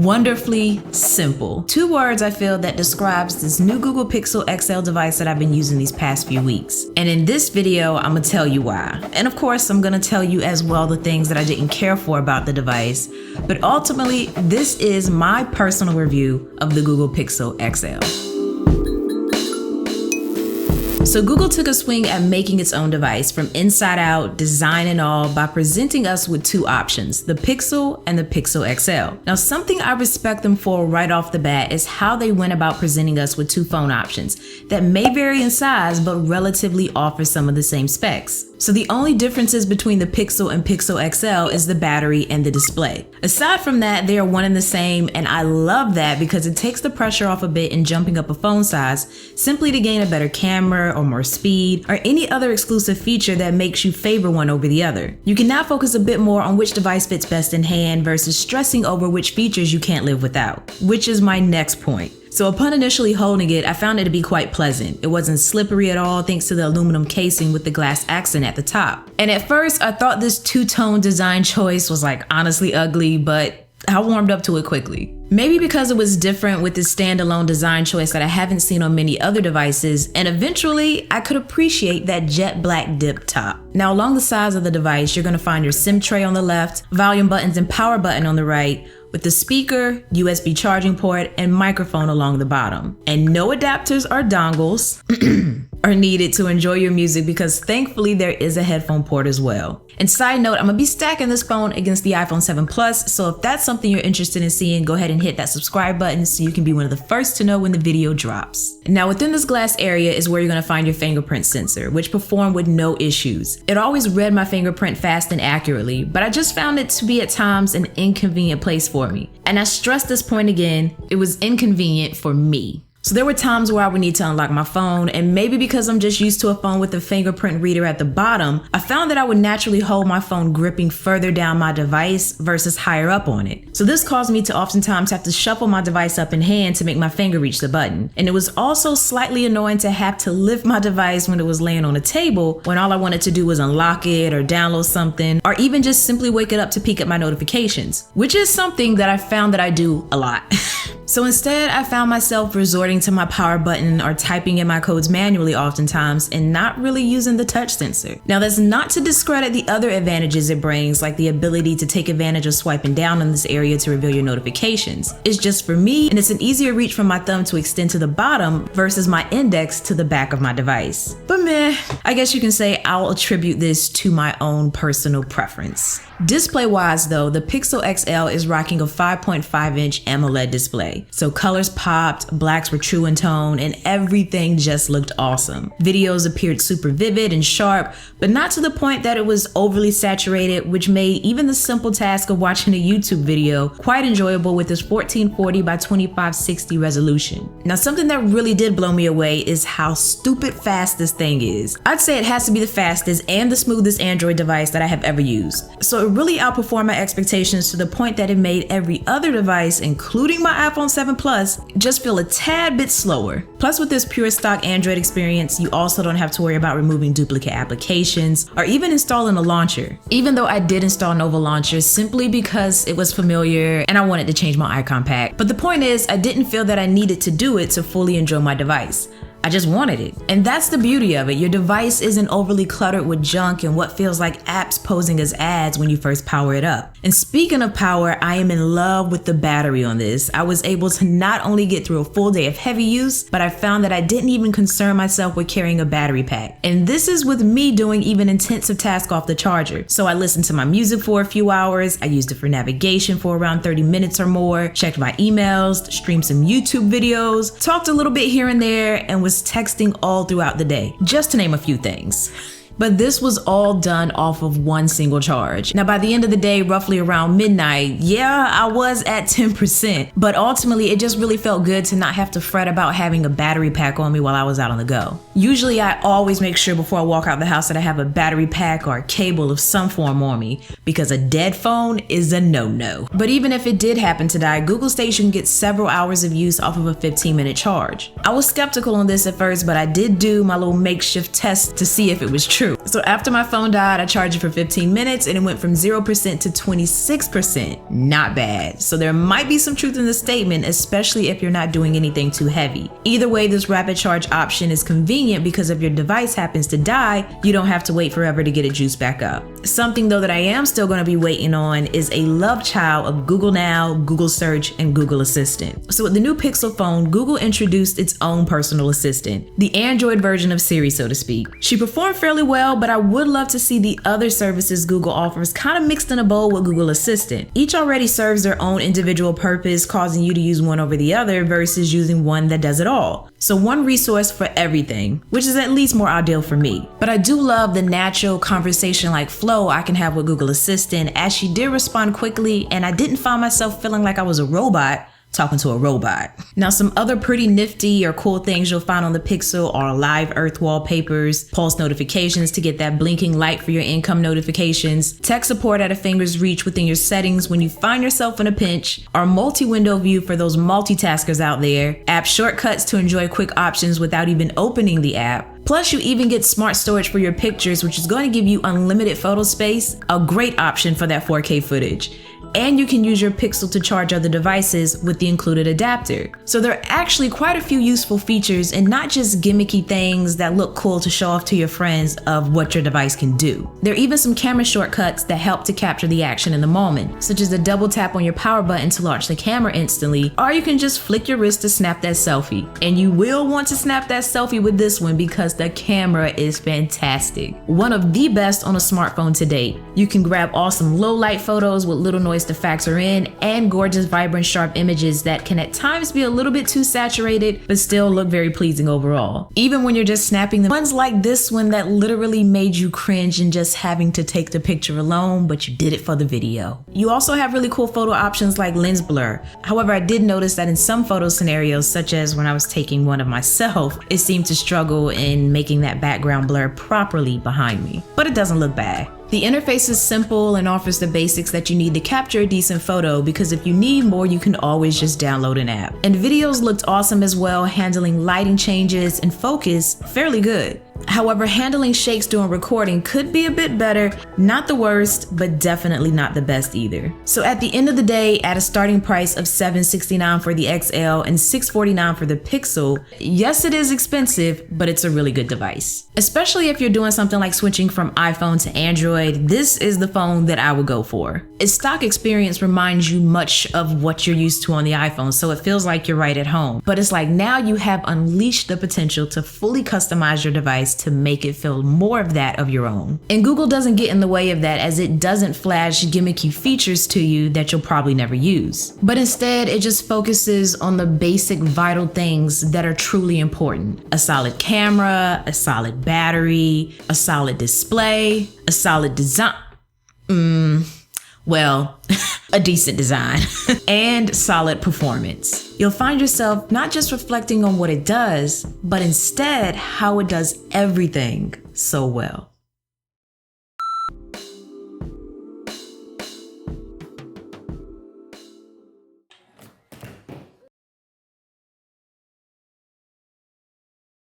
Wonderfully simple. 2 words I feel that describes this new Google Pixel XL device that I've been using these past few weeks. And in this video, I'm gonna tell you why. And of course, I'm gonna tell you as well the things that I didn't care for about the device. But ultimately, this is my personal review of the Google Pixel XL. So Google took a swing at making its own device from inside out, design and all, by presenting us with 2 options, the Pixel and the Pixel XL. Now, something I respect them for right off the bat is how they went about presenting us with 2 phone options that may vary in size, but relatively offer some of the same specs. So the only differences between the Pixel and Pixel XL is the battery and the display. Aside from that, they are one and the same, and I love that because it takes the pressure off a bit in jumping up a phone size simply to gain a better camera or more speed or any other exclusive feature that makes you favor one over the other. You can now focus a bit more on which device fits best in hand versus stressing over which features you can't live without, which is my next point. So upon initially holding it, I found it to be quite pleasant. It wasn't slippery at all thanks to the aluminum casing with the glass accent at the top. And at first, I thought this 2-tone design choice was honestly ugly, but I warmed up to it quickly. Maybe because it was different with this standalone design choice that I haven't seen on many other devices, and eventually I could appreciate that jet black dip top. Now along the sides of the device, you're gonna find your SIM tray on the left, volume buttons and power button on the right, with the speaker, USB charging port, and microphone along the bottom. And no adapters or dongles are needed to enjoy your music because thankfully there is a headphone port as well. And side note, I'm gonna be stacking this phone against the iPhone 7 Plus, so if that's something you're interested in seeing, go ahead and hit that subscribe button so you can be one of the first to know when the video drops. Now within this glass area is where you're gonna find your fingerprint sensor, which performed with no issues. It always read my fingerprint fast and accurately, but I just found it to be at times an inconvenient place for me. And I stress this point again, it was inconvenient for me. So there were times where I would need to unlock my phone, and maybe because I'm just used to a phone with a fingerprint reader at the bottom, I found that I would naturally hold my phone gripping further down my device versus higher up on it. So this caused me to oftentimes have to shuffle my device up in hand to make my finger reach the button. And it was also slightly annoying to have to lift my device when it was laying on a table when all I wanted to do was unlock it or download something, or even just simply wake it up to peek at my notifications, which is something that I found that I do a lot. So instead, I found myself resorting to my power button or typing in my codes manually oftentimes and not really using the touch sensor. Now that's not to discredit the other advantages it brings, like the ability to take advantage of swiping down in this area to reveal your notifications. It's just for me, and it's an easier reach from my thumb to extend to the bottom versus my index to the back of my device. But meh, I guess you can say I'll attribute this to my own personal preference. Display-wise though, the Pixel XL is rocking a 5.5-inch AMOLED display. So colors popped, blacks were true in tone, and everything just looked awesome. Videos appeared super vivid and sharp, but not to the point that it was overly saturated, which made even the simple task of watching a YouTube video quite enjoyable with this 1440 by 2560 resolution. Now something that really did blow me away is how stupid fast this thing is. I'd say it has to be the fastest and the smoothest Android device that I have ever used. So it really outperformed my expectations to the point that it made every other device, including my iPhone 7 Plus, just feel a tad bit slower. Plus with this pure stock Android experience, you also don't have to worry about removing duplicate applications or even installing a launcher. Even though I did install Nova Launcher simply because it was familiar and I wanted to change my icon pack. But the point is, I didn't feel that I needed to do it to fully enjoy my device. I just wanted it. And that's the beauty of it. Your device isn't overly cluttered with junk and what feels like apps posing as ads when you first power it up. And speaking of power, I am in love with the battery on this. I was able to not only get through a full day of heavy use, but I found that I didn't even concern myself with carrying a battery pack. And this is with me doing even intensive tasks off the charger. So I listened to my music for a few hours, I used it for navigation for around 30 minutes or more, checked my emails, streamed some YouTube videos, talked a little bit here and there, and was texting all throughout the day, just to name a few things. But this was all done off of one single charge. Now by the end of the day, roughly around midnight, yeah, I was at 10%, but ultimately it just really felt good to not have to fret about having a battery pack on me while I was out on the go. Usually I always make sure before I walk out the house that I have a battery pack or a cable of some form on me, because a dead phone is a no-no. But even if it did happen to die, Google states you can get several hours of use off of a 15-minute charge. I was skeptical on this at first, but I did do my little makeshift test to see if it was true. true. So after my phone died, I charged it for 15 minutes and it went from 0% to 26%. Not bad. So there might be some truth in the statement, especially if you're not doing anything too heavy. Either way, this rapid charge option is convenient because if your device happens to die, you don't have to wait forever to get it juiced back up. Something though that I am still going to be waiting on is a love child of Google Now, Google Search, and Google Assistant. So with the new Pixel phone, Google introduced its own personal assistant, the Android version of Siri, so to speak. She performed fairly well, but I would love to see the other services Google offers kind of mixed in a bowl with Google Assistant. Each already serves their own individual purpose, causing you to use one over the other versus using one that does it all. So one resource for everything, which is at least more ideal for me. But I do love the natural conversation-like flow I can have with Google Assistant, as she did respond quickly and I didn't find myself feeling like I was a robot talking to a robot. Now, some other pretty nifty or cool things you'll find on the Pixel are live earth wallpapers, pulse notifications to get that blinking light for your income notifications, tech support at a finger's reach within your settings when you find yourself in a pinch, our multi-window view for those multitaskers out there, app shortcuts to enjoy quick options without even opening the app. Plus, you even get smart storage for your pictures, which is going to give you unlimited photo space, a great option for that 4K footage. And you can use your Pixel to charge other devices with the included adapter. So there are actually quite a few useful features and not just gimmicky things that look cool to show off to your friends of what your device can do. There are even some camera shortcuts that help to capture the action in the moment, such as a double tap on your power button to launch the camera instantly, or you can just flick your wrist to snap that selfie. And you will want to snap that selfie with this one because the camera is fantastic. One of the best on a smartphone to date. You can grab awesome low light photos with little noise to factor in, and gorgeous, vibrant, sharp images that can at times be a little bit too saturated, but still look very pleasing overall. Even when you're just snapping them, ones like this one that literally made you cringe in just having to take the picture alone, but you did it for the video. You also have really cool photo options like lens blur. However, I did notice that in some photo scenarios, such as when I was taking one of myself, it seemed to struggle in making that background blur properly behind me, but it doesn't look bad. The interface is simple and offers the basics that you need to capture a decent photo, because if you need more, you can always just download an app. And videos looked awesome as well, handling lighting changes and focus fairly good. However, handling shakes during recording could be a bit better. Not the worst, but definitely not the best either. So at the end of the day, at a starting price of $769 for the XL and $649 for the Pixel, yes, it is expensive, but it's a really good device. Especially if you're doing something like switching from iPhone to Android, this is the phone that I would go for. Its stock experience reminds you much of what you're used to on the iPhone, so it feels like you're right at home. But it's like now you have unleashed the potential to fully customize your device to make it feel more of that of your own. And Google doesn't get in the way of that, as it doesn't flash gimmicky features to you that you'll probably never use. But instead, it just focuses on the basic vital things that are truly important. A solid camera, a solid battery, a solid display, a solid design. Well, a decent design and solid performance. You'll find yourself not just reflecting on what it does, but instead how it does everything so well.